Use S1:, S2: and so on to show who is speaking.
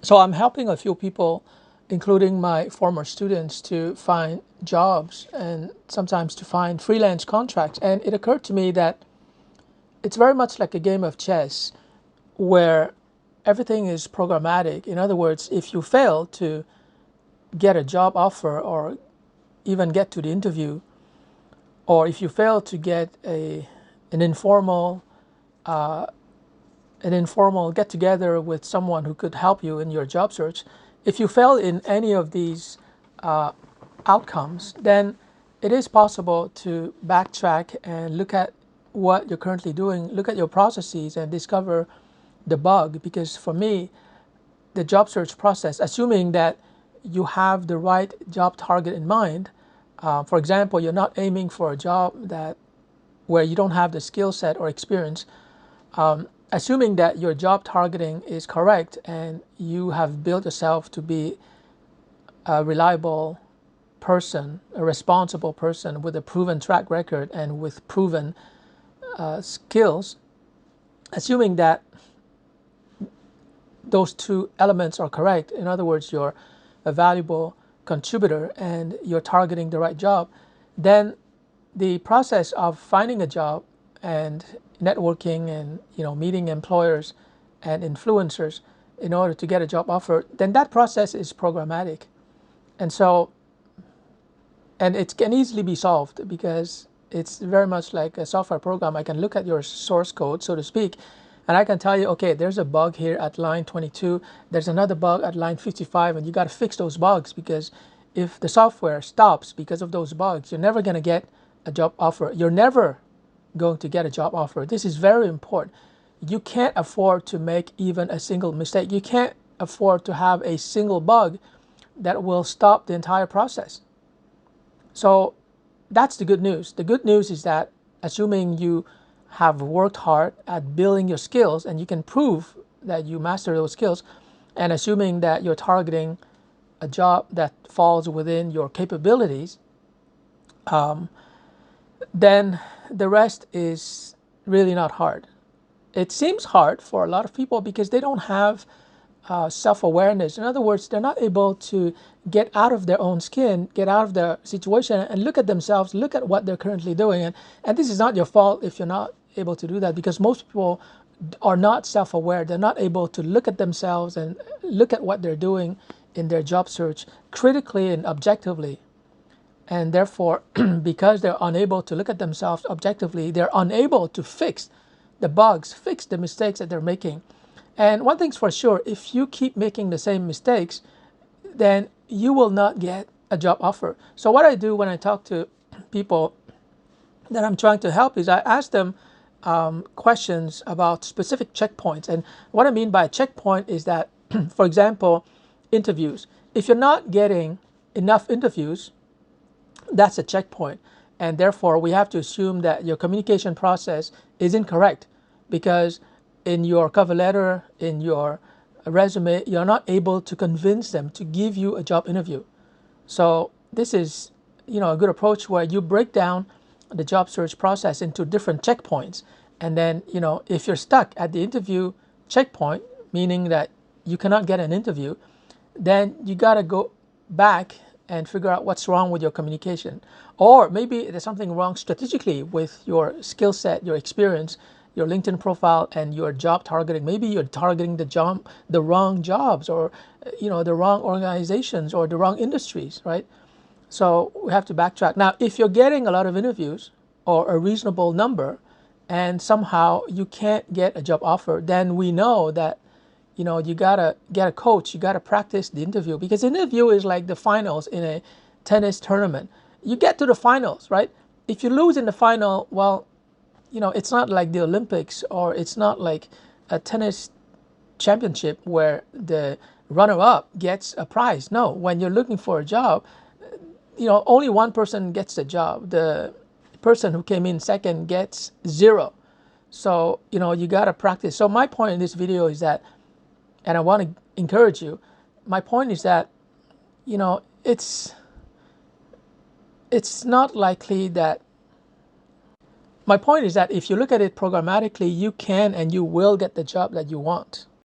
S1: So I'm helping a few people, including my former students, to find jobs and sometimes to find freelance contracts. And it occurred to me that it's very much like a game of chess where everything is programmatic. In other words, if you fail to get a job offer or even get to the interview, or if you fail to get an informal get together with someone who could help you in your job search, if you fail in any of these outcomes, then it is possible to backtrack and look at what you're currently doing, look at your processes and discover the bug. Because for me, the job search process, assuming that you have the right job target in mind, for example, you're not aiming for a job that where you don't have the skill set or experience, assuming that your job targeting is correct and you have built yourself to be a reliable person, a responsible person with a proven track record and with proven skills, assuming that those two elements are correct, in other words, you're a valuable contributor and you're targeting the right job, then the process of finding a job and networking and meeting employers and influencers in order to get a job offer, then that process is programmatic. And so, and it can easily be solved because it's very much like a software program. I can look at your source code, so to speak, and I can tell you, okay, there's a bug here at line 22, there's another bug at line 55, and you got to fix those bugs, because if the software stops because of those bugs, you're never going to get a job offer. You're never going to get a job offer. This is very important. You can't afford to make even a single mistake. You can't afford to have a single bug that will stop the entire process. So that's the good news. The good news is that assuming you have worked hard at building your skills and you can prove that you master those skills, and assuming that you're targeting a job that falls within your capabilities, then the rest is really not hard. It seems hard for a lot of people because they don't have self-awareness. In other words, they're not able to get out of their own skin, get out of their situation and look at themselves, look at what they're currently doing. And this is not your fault if you're not able to do that, because most people are not self-aware. They're not able to look at themselves and look at what they're doing in their job search critically and objectively. And therefore, because they're unable to look at themselves objectively, they're unable to fix the bugs, fix the mistakes that they're making. And one thing's for sure, if you keep making the same mistakes, then you will not get a job offer. So what I do when I talk to people that I'm trying to help is I ask them questions about specific checkpoints. And what I mean by a checkpoint is that, for example, interviews. If you're not getting enough interviews, that's a checkpoint. And therefore, we have to assume that your communication process is incorrect, because in your cover letter, in your resume, you're not able to convince them to give you a job interview. So this is, a good approach where you break down the job search process into different checkpoints. And then, if you're stuck at the interview checkpoint, meaning that you cannot get an interview, then you got to go back and figure out what's wrong with your communication. Or maybe there's something wrong strategically with your skill set, your experience, your LinkedIn profile, and your job targeting. Maybe you're targeting the wrong jobs, or the wrong organizations, or the wrong industries, right? So we have to backtrack. Now, if you're getting a lot of interviews or a reasonable number, and somehow you can't get a job offer, then we know that you gotta get a coach. You gotta practice the interview, because the interview is like the finals in a tennis tournament. You get to the finals, right? If you lose in the final, well, it's not like the Olympics, or it's not like a tennis championship where the runner-up gets a prize. No, when you're looking for a job, only one person gets the job. The person who came in second gets 0. So, you gotta practice. So my point in this video is that, and I want to encourage you, my point is that, it's not likely that, my point is that if you look at it programmatically, you can and you will get the job that you want.